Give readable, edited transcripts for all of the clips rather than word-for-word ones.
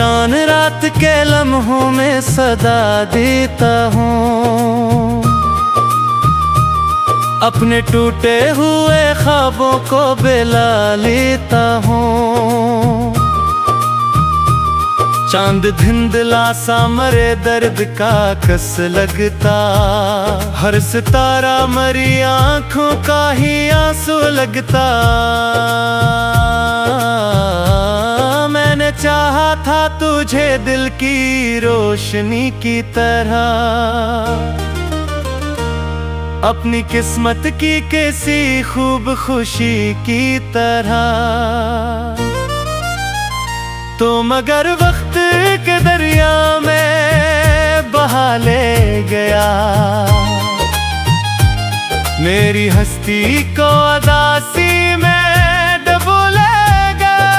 जान रात के लम्हों में सदा देता हूँ, अपने टूटे हुए ख्वाबों को बेला लेता हूँ। चांद धिंधला सा मरे दर्द का कस लगता, हर सितारा मरी आंखों का ही आंसू लगता। मैंने चाहा था तुझे दिल की रोशनी की तरह, अपनी किस्मत की कैसी खूब खुशी की तरह। तो मगर वक्त के दरिया में बहा ले गया, मेरी हस्ती को अदासी में डुबो ले गया।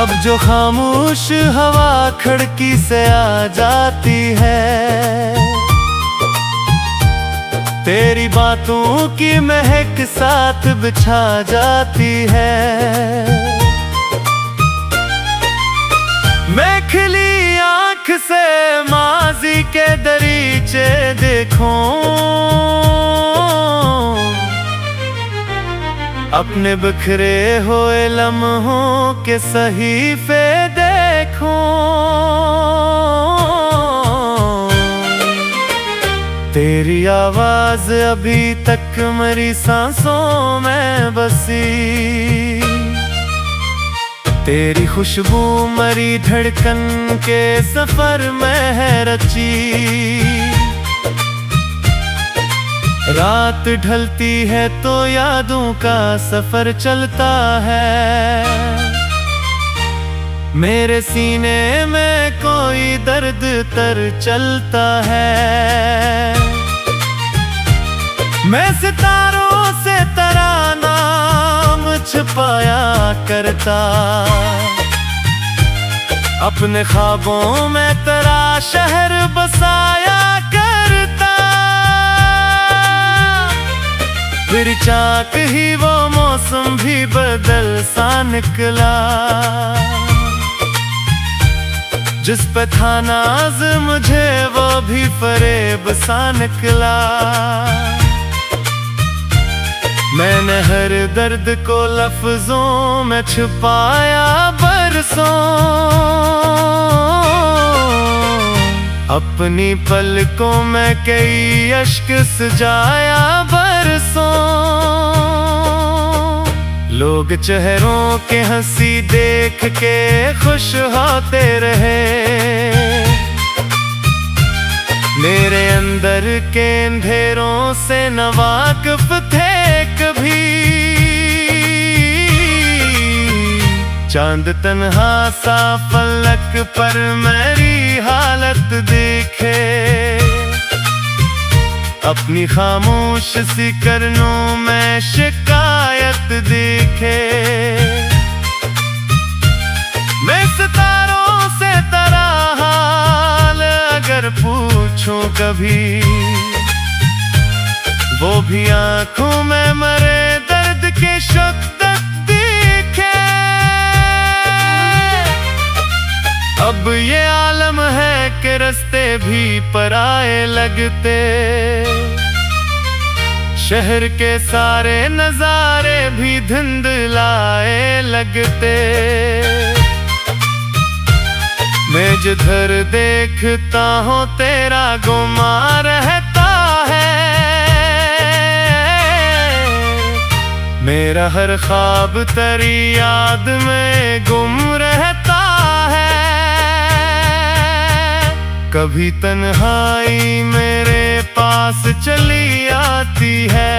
अब जो खामोश हवा खिड़की से आ जाती है, तेरी बातों की महक साथ बिछा जाती है। मैं खिली आँख से माज़ी के दरीचे देखूं, अपने बिखरे हुए लम्हों के सहीफे देखूं। तेरी आवाज़ अभी तक मेरी सांसों में बसी, तेरी खुशबू मरी धड़कन के सफर में है रची। रात ढलती है तो यादों का सफर चलता है, मेरे सीने में कोई दर्द तर चलता है। मैं सितारों से तेरा नाम छुपाया करता, अपने ख्वाबों में तेरा शहर बसाया करता। फिर चाक ही वो मौसम भी बदल सा निकला, जिस पे था नाज मुझे वो भी फरेब सा निकला। मैंने हर दर्द को लफ्जों में छुपाया बरसों, अपनी पलकों में कई अश्क सजाया बरसों। लोग चेहरों के हंसी देख के खुश होते रहे, मेरे अंदर के अंधेरों से न वाकिफ थे कभी। चांद तन्हा सा फलक पर मेरी हालत देखे, अपनी खामोश सी करनों में शिकायत देखे। मैं सितारों से तेरा हाल अगर पूछूं कभी, वो भी आंखों में मरे दर्द के शक्दत दिखे। अब ये आलम है कि रास्ते भी पराए लगते, शहर के सारे नजारे भी धुंधलाए लगते। मैं जिधर देखता हूँ तेरा गुमा रहता है, मेरा हर ख्वाब तेरी याद में गुम रहता है। कभी तन्हाई मेरे पास चली आती है,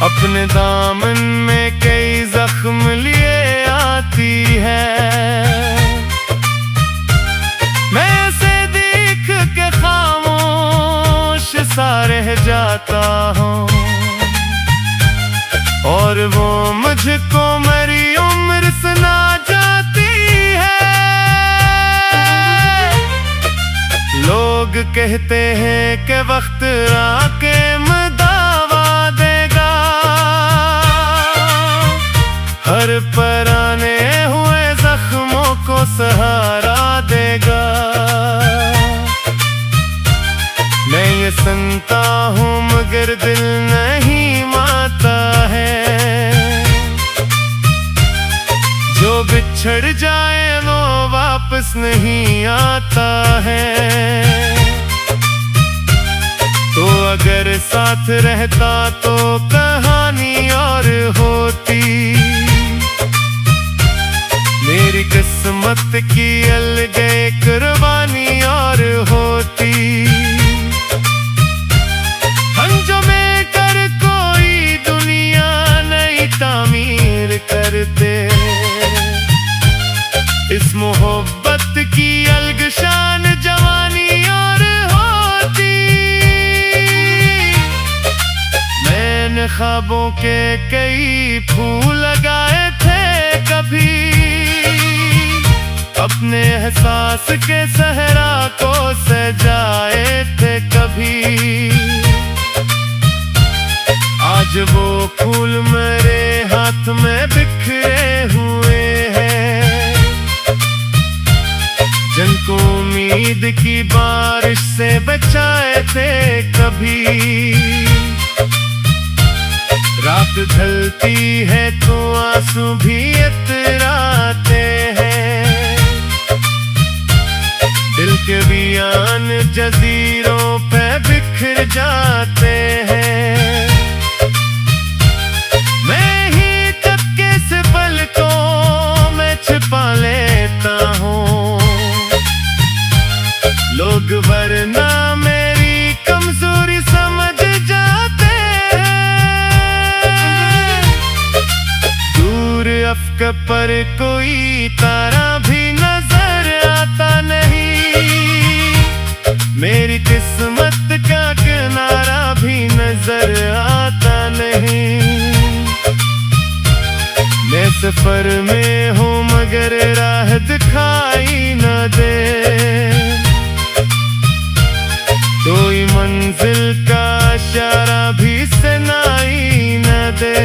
अपने दामन में कई जख्म लिए आती है। मैं ऐसे देख के खामोश सा रह जाता हूँ, और वो मुझको मेरी उम्र सुना जाती है। लोग कहते हैं कि वक्त आके दावा देगा, हर सर पर आने हुए जख्मों को सहारा देगा। मैं ये सुनता हूँ मगर दिल नहीं मानता है। जो बिछड़ जाए वो वापस नहीं आता है। तो अगर साथ रहता तो कहानी और होती। मेरी किस्मत की अलग कुर्बानी और होती। हम में कर कोई दुनिया नई तामीर करते। इस मोहब्बत की अलग शान जवानी और होती। मैंने ख्वाबों के कई फूल लगाए थे कभी। अपने एहसास के सहरा को सजाए थे कभी। आज वो फूल मेरे हाथ में बिखरे हुए हैं। जिनको उम्मीद की बारिश से बचाए थे कभी। रात ढलती है तो आंसू भी इतराते हैं। दिल के बयान जजीरों पे बिखर जाते हैं। मैं ही चपके से पलकों में छिपा लेता हूँ। लोग वरना मेरी कमजोरी समझ जाते हैं। दूर अफक पर कोई तारा भी नजर आता नहीं। मेरी किस्मत का किनारा भी नजर आता नहीं। मैं सफर में हूँ मगर राह दिखाई न दे। कोई मंजिल का इशारा भी सुनाई न दे।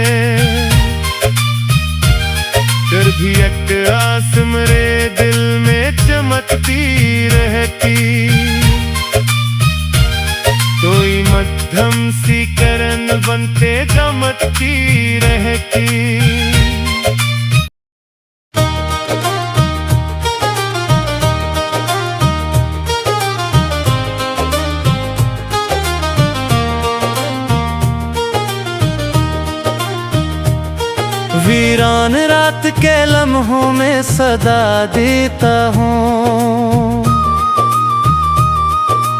फिर भी एक आस मेरे दिल में चमकती रहती। कोई मध्यम सी किरण बनते चमकती रहती। वीरान रात के लम्हों में सदा देता हूँ।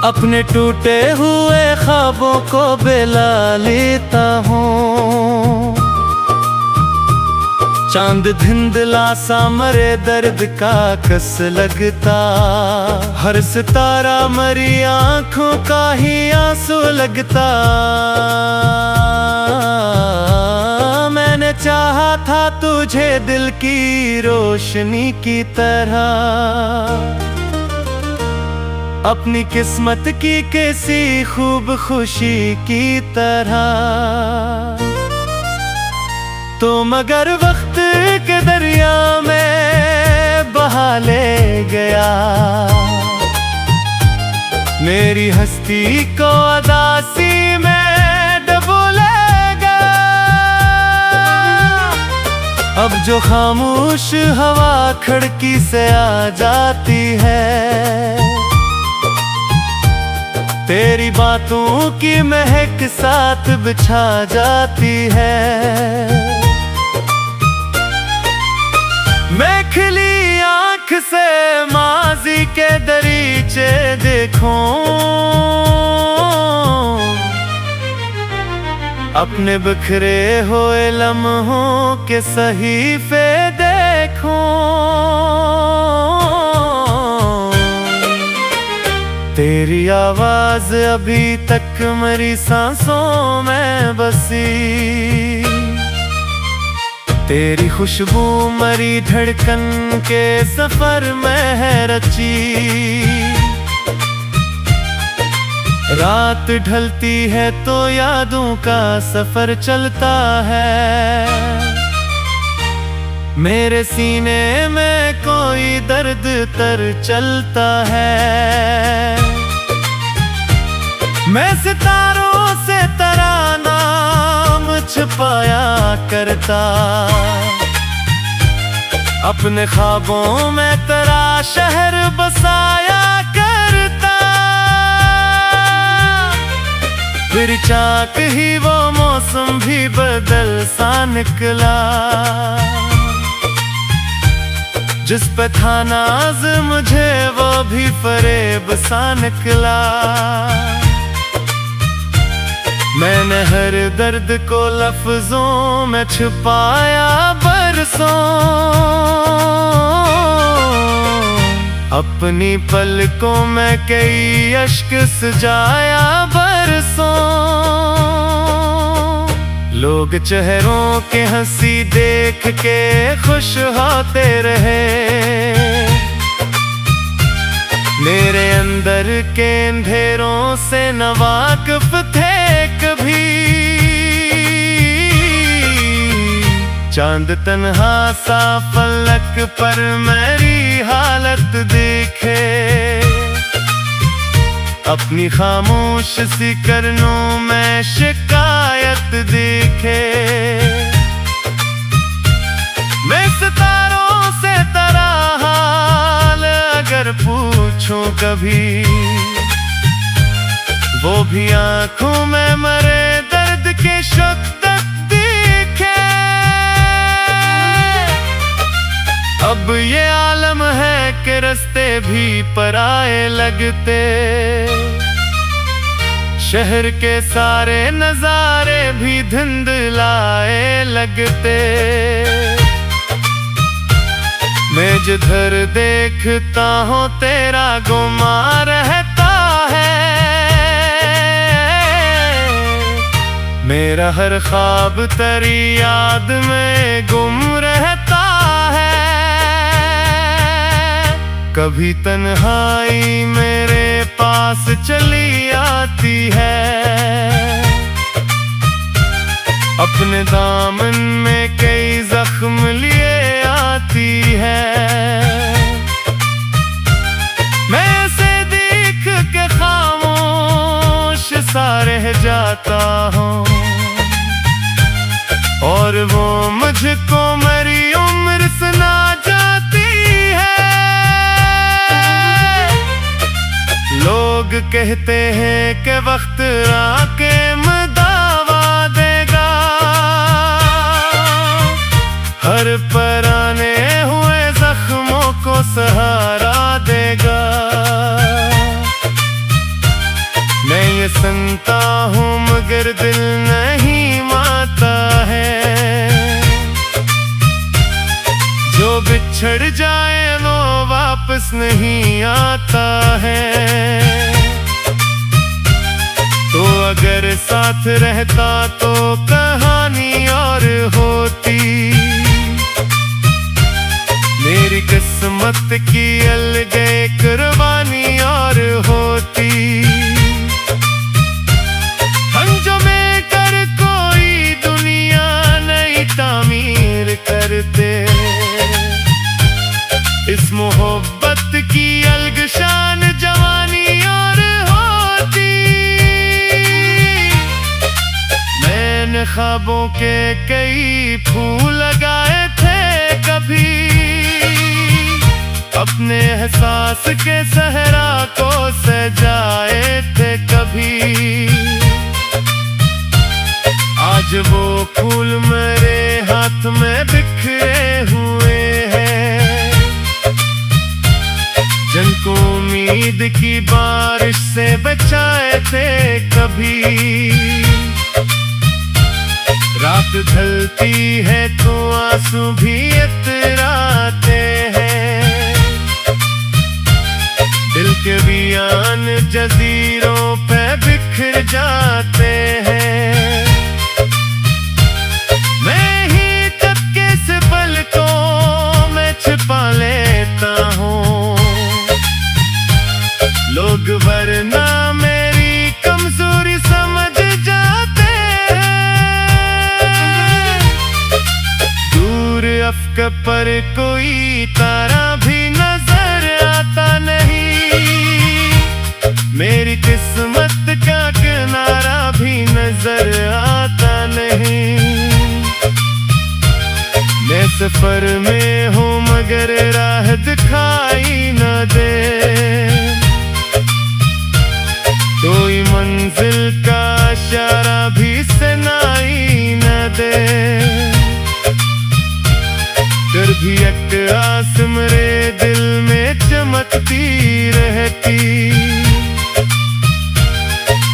अपने टूटे हुए ख्वाबों को बेला लेता हूँ। चांद धिंधला सा मरे दर्द का कस लगता। हर सितारा मरी आंखों का ही आंसू लगता। मैंने चाहा था तुझे दिल की रोशनी की तरह। अपनी किस्मत की किसी खूब खुशी की तरह। तो मगर वक्त के दरिया में बहा ले गया। मेरी हस्ती को अदासी में डुबो ले गया। अब जो खामोश हवा खिड़की से आ जाती है। तेरी बातों की महक साथ बिछा जाती है। मैं खिली आंख से माजी के दरीचे देखूं। अपने बिखरे हुए लम्हों के सहीफे देखूं। तेरी आवाज अभी तक मेरी सांसों में बसी। तेरी खुशबू मरी धड़कन के सफर में है रची। रात ढलती है तो यादों का सफर चलता है। मेरे सीने में कोई दर्द तर चलता है। मैं सितारों से तेरा नाम छुपाया करता, अपने ख्वाबों में तेरा शहर बसाया करता। फिर चाक ही वो मौसम भी बदल सा निकला, जिस पे था नाज मुझे वो भी फरेब सा निकला। मैंने हर दर्द को लफ्जों में छुपाया बरसों, अपनी पलकों में कई अश्क सजाया बरसों। लोग चेहरों के हंसी देख के खुश होते रहे, मेरे अंदर के अंधेरों से न वाकिफ थे कभी। चांद तन्हा सा फलक पर मेरी हालत देखे, अपनी खामोश सी करनों में शिकायत देखे। मैं सितारों से तेरा हाल अगर पूछूं कभी, वो भी आंखों में मरे दर्द के शक्कत दिखे। अब ये आलम है कि रास्ते भी पराए लगते, शहर के सारे नजारे भी धुंधलाए लगते। मैं जिधर देखता हूँ तेरा गुमा रहता है, मेरा हर ख्वाब तेरी याद में गुम रहता है। कभी तन्हाई मेरे पास चली आती है, अपने दामन में कई जख्म लिए आती है। मैं उसे देख के खामोश सा रह जाता हूँ, और वो मुझको मेरी उम्र सुना जाती है। लोग कहते हैं कि वक्त आके दावा देगा, हर पराने हुए जख्मों को सहारा देगा। मैं ये सुनता हूँ मगर दिल नहीं मानता है, जो बिछड़ जाए वो वापस नहीं आता है। तो अगर साथ रहता तो कहानी और होती, मेरी किस्मत की अलगे कुर्बानी और होती। हंजमे कर कोई दुनिया नई तामीर करते, इस मोहब्बत की अलग शान जवानी और होती। मैंने ख्वाबों के कई फूल लगाए थे कभी, अपने एहसास के सहरा को सजाए थे कभी। आज वो फूल मेरे हाथ में बिखरे हुए हैं, जिनको उम्मीद की बारिश से बचाए थे कभी। रात ढलती है तो आंसू भी इतराते हैं, दिल के बियान जजीरों पे बिखर जाते हैं। मैं ही चक्के से पलकों में छिपा लेता हूँ, लोग वरना मेरी कमजोरी समझ जाते हैं। दूर अफ़क़ पर कोई तारा भी नजर आता नहीं, मेरी किस्मत का किनारा भी नजर आता नहीं। मैं सफर में हूँ मगर राह दिखाई न दे, कोई मंजिल का इशारा भी सुनाई न दे। फिर भी एक आस मेरे दिल में चमकती रहती,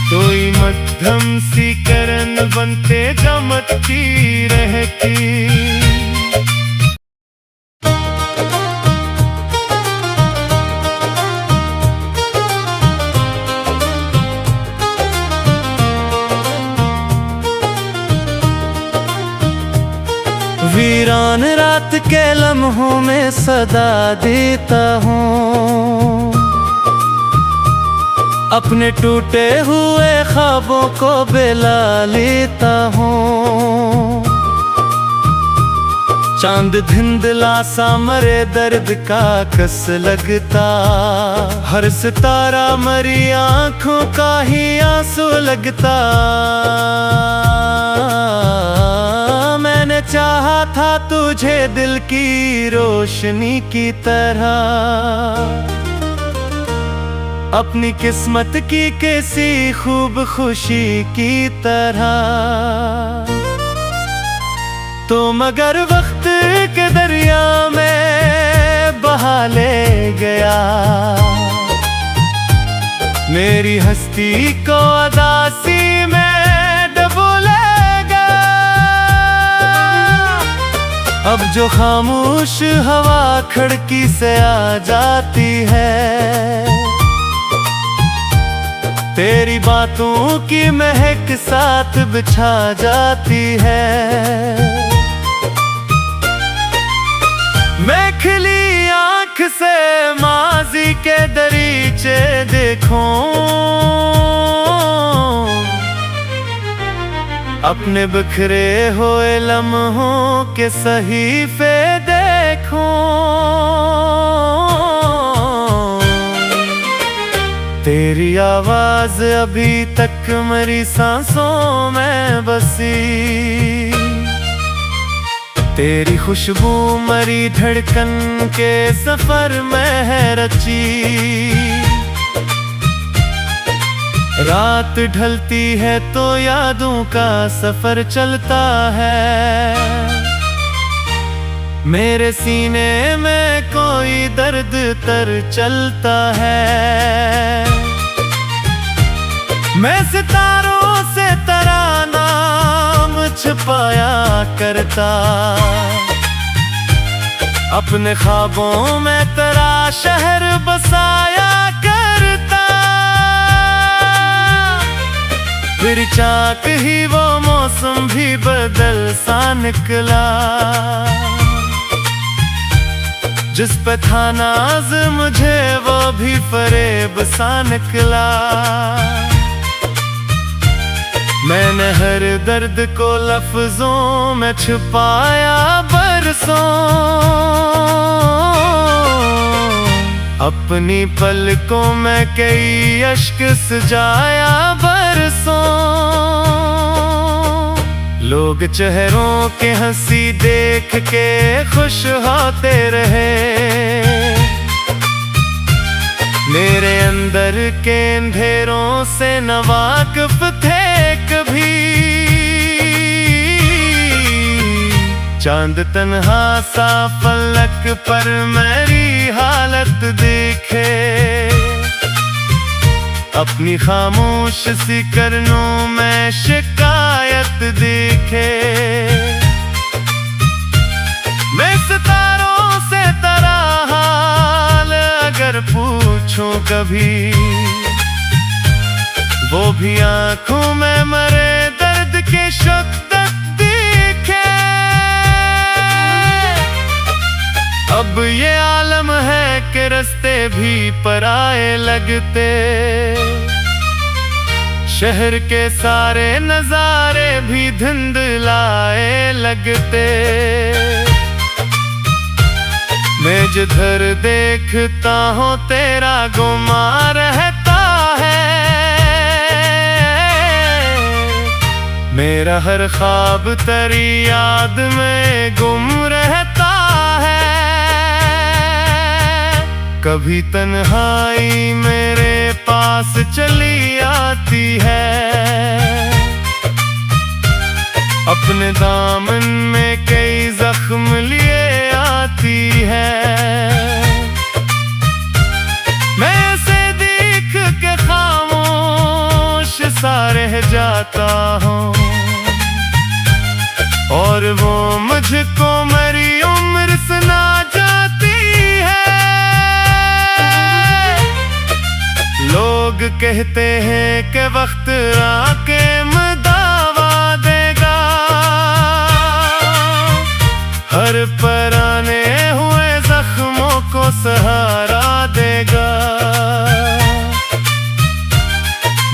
कोई मध्यम सी किरण बनते चमकती रहती। वीरान रात के लम्हों में सदा देता हूँ, अपने टूटे हुए ख्वाबों को बेला लेता हूँ। चांद धिंधला सा मरे दर्द का कस लगता, हर सितारा मरी आँखों का ही आंसू लगता। मैंने चाहा था तुझे दिल की रोशनी की तरह, अपनी किस्मत की किसी खूब खुशी की तरह। तो मगर वक्त के दरिया में बहा ले गया, मेरी हस्ती को अदासी में डुबो ले गया। अब जो खामोश हवा खिड़की से आ जाती है, तेरी बातों की महक साथ बिछा जाती है। मैं खिली आँख से माजी के दरीचे देखूं, अपने बिखरे हुए लम्हों के सहीफे देखूं। तेरी आवाज अभी तक मेरी सांसों में बसी, तेरी खुशबू मरी धड़कन के सफर में है रची। रात ढलती है तो यादों का सफर चलता है, मेरे सीने में कोई दर्द तर चलता है। मैं सितारों से तेरा नाम छुपाया करता, अपने ख्वाबों में तेरा शहर बसाया करता। फिर चाक ही वो मौसम भी बदल सा निकला, जिस पे था नाज मुझे वो भी फरेब सा निकला। मैंने हर दर्द को लफ्जों में छुपाया बरसों, अपनी पलकों में कई अश्क सजाया बरसों। लोग चेहरों के हंसी देख के खुश होते रहे, मेरे अंदर के अंधेरों से न वाकिफ थे कभी। चांद तन्हा सा फलक पर मेरी हालत देखे, अपनी खामोश सी करनों में शिकायत देखे। मैं सितारों से तेरा हाल अगर पूछूं कभी, वो भी आंखों में मरे दर्द के शब्द दिखे। अब ये आलम है कि रास्ते भी पराए लगते, शहर के सारे नजारे भी धुंधलाए लगते। मैं जिधर देखता हूँ तेरा गुमा रहता है। मेरा हर ख्वाब तेरी याद में गुम रहता है। कभी तन्हाई मेरे पास चली आती है, अपने दामन में कई जख्म लिए आती है। मैं ऐसे देख के खामोश सा रह जाता हूँ, और वो मुझको मेरी उम्र सुना जाती है। लोग कहते हैं कि वक्त आके दावा देगा, हर पुराने हुए जख्मों को सहारा देगा।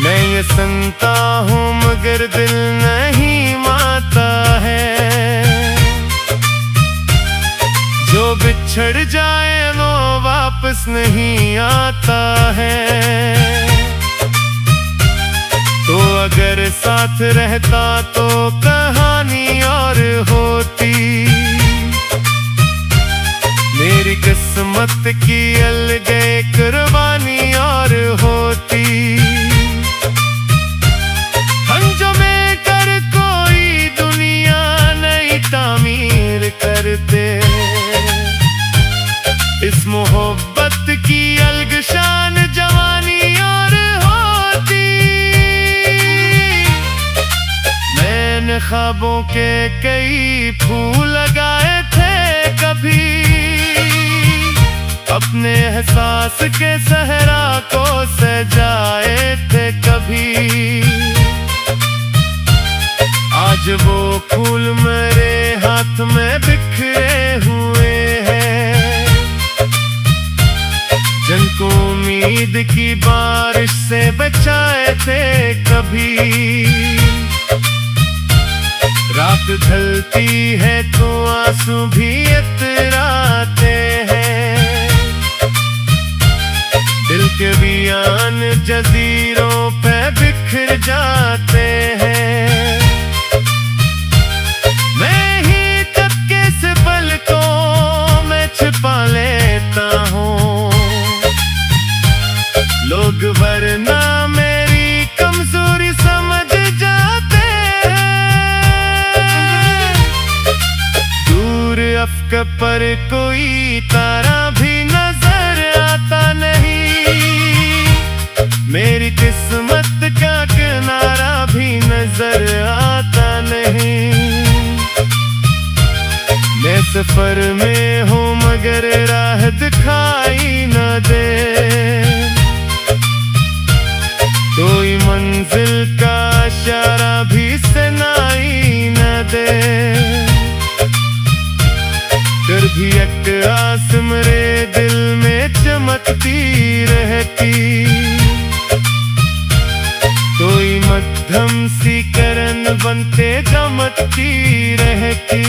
मैं ये सुनता हूँ मगर दिल नहीं मानता है। जो बिछड़ जाए वो वापस नहीं आता है। तो अगर साथ रहता तो कहानी और होती, मेरी किस्मत की अलगे कुर्बानी और होती। हंजमे कर कोई दुनिया नई तामीर करते, इस मोहब्बत की अलग शान जवानी और होती। मैंने ख्वाबों के कई फूल लगाए थे कभी, अपने एहसास के सहरा को सजाए थे कभी। आज वो फूल मेरे हाथ में बिखरे हुए हैं, जिनको उम्मीद की बारिश से बचाए थे कभी। रात ढलती है तो आंसू भी इतराते हैं, दिल के बयान जजीरों पे बिखर जाते हैं। मैं ही चपके से पलकों में छिपा लेता हूँ, लोग वरना मेरी कमजोरी समझ जाते हैं। दूर अफक पर कोई तारा भी नजर आता नहीं, मेरी किस्मत का किनारा भी नजर आता नहीं। मैं सफर में हूँ मगर राह दिखाई न दे, कोई मंजिल का इशारा भी सुनाई न दे। फिर भी एक आस मेरे दिल में चमकती रहती, कोई मध्यम सी करन बनते चमकती रहती।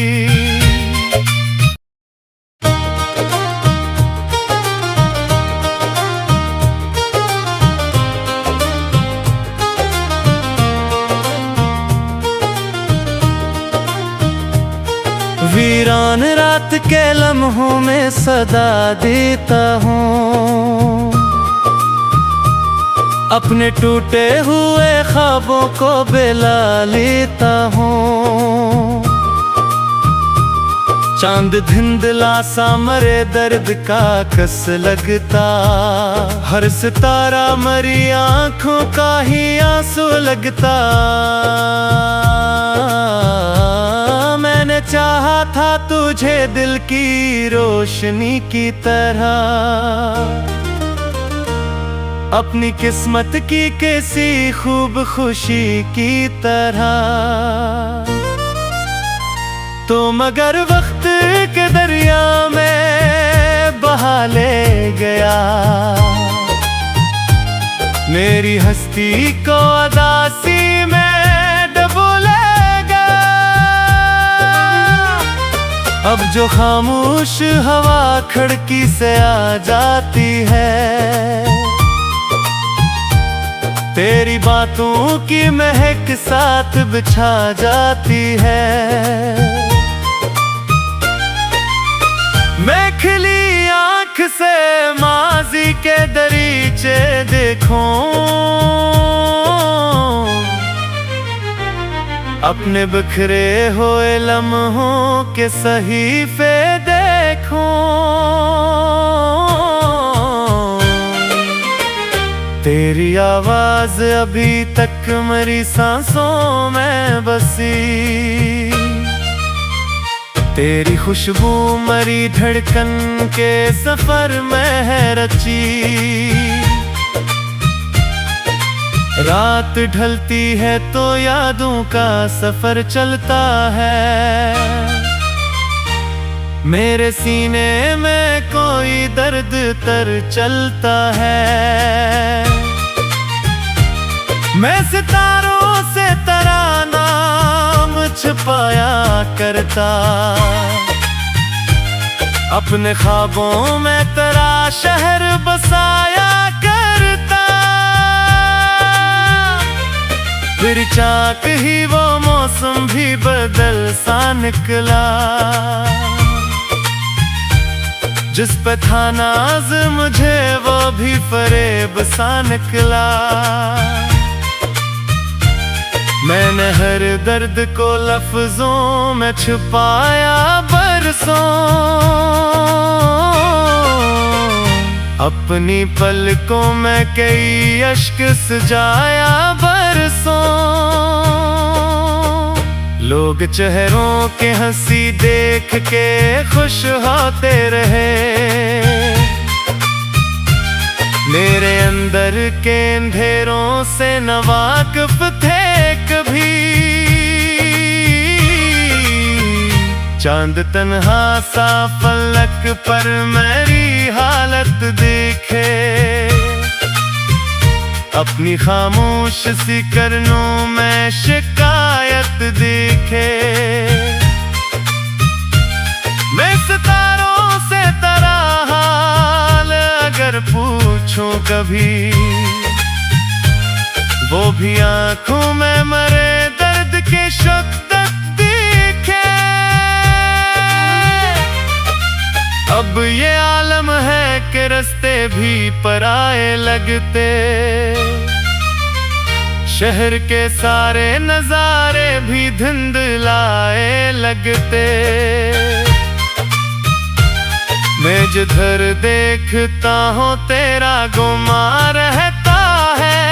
वीरान रात के लम्हों में सदा देता हूँ, अपने टूटे हुए ख्वाबों को बेला लेता हूँ। चांद धिंधला सा मरे दर्द का कस लगता, हर सितारा मरी आँखों का ही आंसू लगता। मैंने चाहा था तुझे दिल की रोशनी की तरह, अपनी किस्मत की किसी खूब खुशी की तरह। तो मगर वक्त के दरिया में बहा ले गया, मेरी हस्ती को अदासी में डुबो ले गया। अब जो खामोश हवा खिड़की से आ जाती है, तेरी बातों की महक साथ बिछा जाती है। मैं खिली आँख से माजी के दरीचे देखूं, अपने बिखरे हुए लम्हों के सहीफे देखूं। तेरी आवाज अभी तक मेरी सांसों में बसी, तेरी खुशबू मेरी धड़कन के सफर में है रची। रात ढलती है तो यादों का सफर चलता है, मेरे सीने में कोई दर्द तर चलता है। मैं सितारों से तेरा नाम छुपाया करता, अपने ख्वाबों में तेरा शहर बसाया करता। फिर चाक ही वो मौसम भी बदल सा निकला, जिस पे था नाज मुझे वो भी फरेब सा निकला। मैंने हर दर्द को लफ्जों में छुपाया बरसों, अपनी पलकों में कई अश्क सजाया बरसों। लोग चेहरों के हंसी देख के खुश होते रहे, मेरे अंदर के अंधेरों से न वाकिफ थे कभी। चांद तन्हा सा फलक पर मेरी हालत देखे, अपनी खामोश सी करनों में शिकायत देखे। मैं सितारों से तेरा हाल अगर पूछूं कभी, वो भी आंखों में मरे दर्द के शक तक दिखे। अब ये आलम है कि रास्ते भी पराए लगते, शहर के सारे नजारे भी धुंधलाए लगते। मैं जिधर देखता हूँ तेरा गुमा रहता है,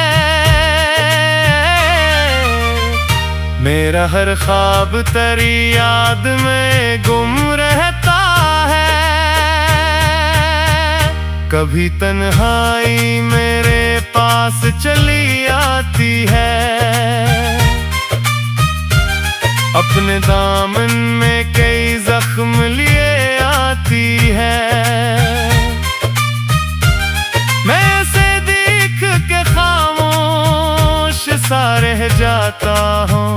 मेरा हर ख्वाब तेरी याद में गुम रहता है। कभी तन्हाई मेरे पास चली आती है, अपने दामन में कई जख्म लिए आती है। मैं ऐसे देख के खामोश सा रह जाता हूँ,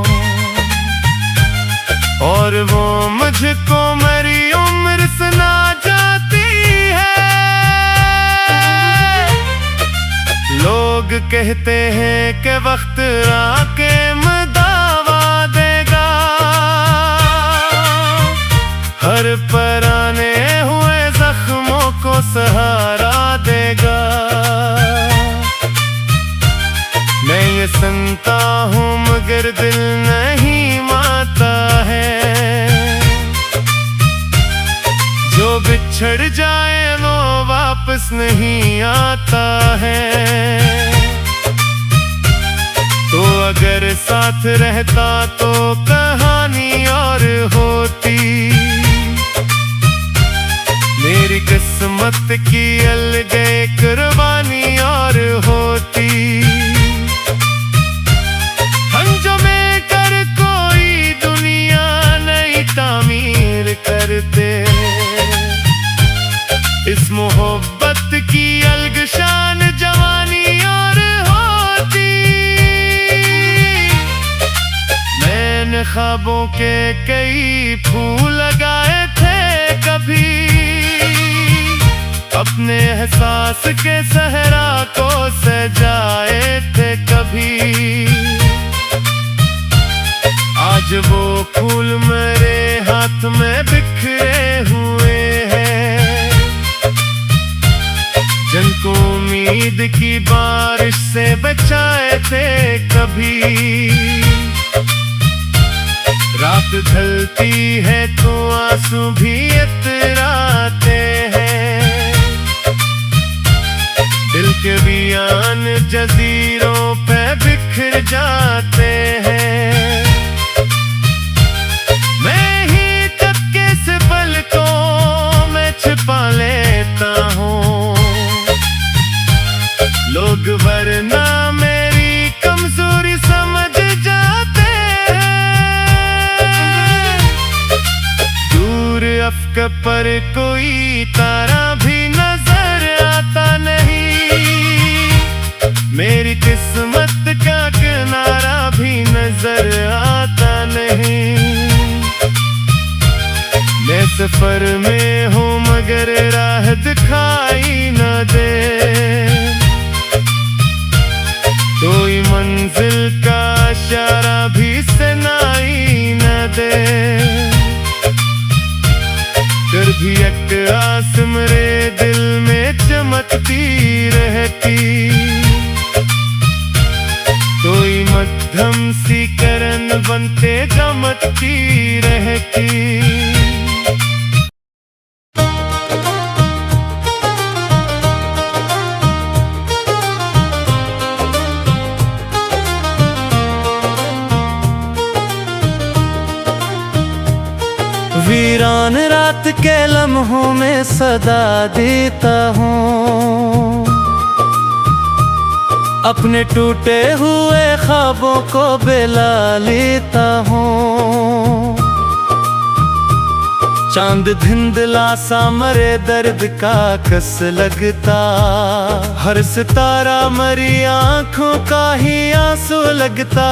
और वो मुझको मेरी उम्र सुना जाती है। लोग कहते हैं कि वक्त आके दावा देगा, हर पराने हुए जख्मों को सहारा देगा। मैं ये सुनता हूँ मगर दिल नहीं मानता है, जो बिछड़ जाए वो वापस नहीं आता है। तो अगर साथ रहता तो कहानी और होती, मेरी किस्मत की अलग कुर्बानी और होती। हम जो मिलकर कोई दुनिया नई तामीर करते, इस मोहब्बत की अलग शान जवानी और होती। मैंने ख्वाबों के कई फूल लगाए थे, कभी अपने एहसास के सहरा को सजाए थे कभी। आज वो फूल मेरे हाथ में बिखरे हुए हैं, जिनको उम्मीद की बारिश से बचाए थे कभी। रात ढलती है तो आंसू भी इतराते हैं, दिल के बयान जजीरों पे बिखर जाते हैं। मैं ही चपके से पलकों में छिपा लेता हूँ, लोग वरना मेरी कमजोरी समझ जाते हैं। दूर अफक पर कोई तारा भी नजर आता नहीं, मेरी किस्मत का किनारा भी नजर आता नहीं। मैं सफर में हूँ मगर राह दिखाई न दे, कोई मंजिल का इशारा भी सुनाई न दे। फिर भी एक आस मेरे दिल में चमकती रहती, कोई मध्यम सी करन बनते चमकती रहती। वीरान रात के लम्हों में सदा देता हूँ, अपने टूटे हुए ख्वाबों को बेला लेता हूँ। चांद धिंधला सा मरे दर्द का कस लगता, हर सितारा मरी आंखों का ही आंसू लगता।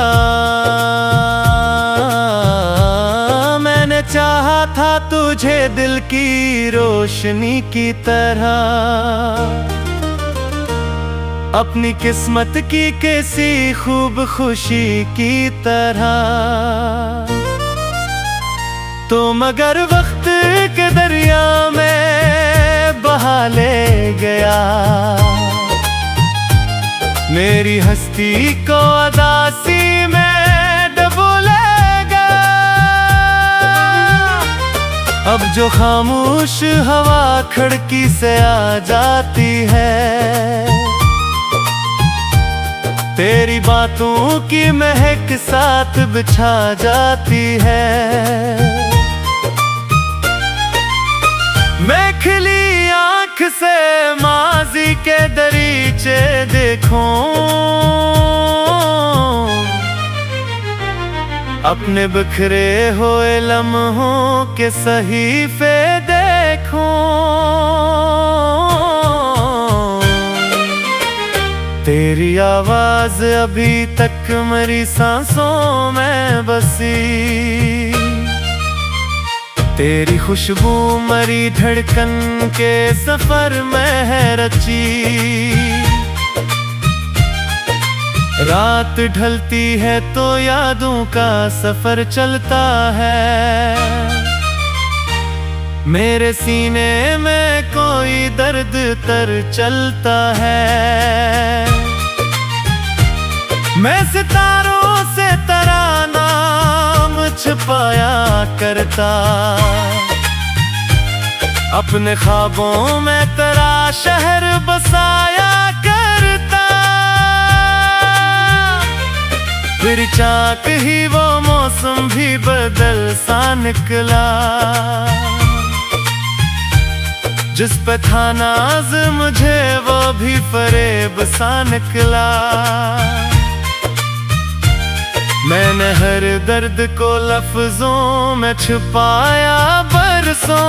मैंने चाहा था तुझे दिल की रोशनी की तरह, अपनी किस्मत की कैसी खूब खुशी की तरह। तो मगर वक्त के दरिया में बहा ले गया, मेरी हस्ती को अदासी में डुबो ले गया। अब जो खामोश हवा खिड़की से आ जाती है, तेरी बातों की महक साथ बिछा जाती है। मैं खिली आंख से माजी के दरीचे देखूं, अपने बिखरे हुए लम्हों के सहीफे देखूं। तेरी आवाज अभी तक मेरी सांसों में बसी, तेरी खुशबू मरी धड़कन के सफर में है रची। रात ढलती है तो यादों का सफर चलता है, मेरे सीने में कोई दर्द तर चलता है। मैं सितारों से तेरा नाम छुपाया करता, अपने ख्वाबों में तेरा शहर बसाया करता। फिर चाक ही वो मौसम भी बदल सा निकला, जिस पे था नाज मुझे वो भी फरेब सा निकला। मैंने हर दर्द को लफ्जों में छुपाया बरसों,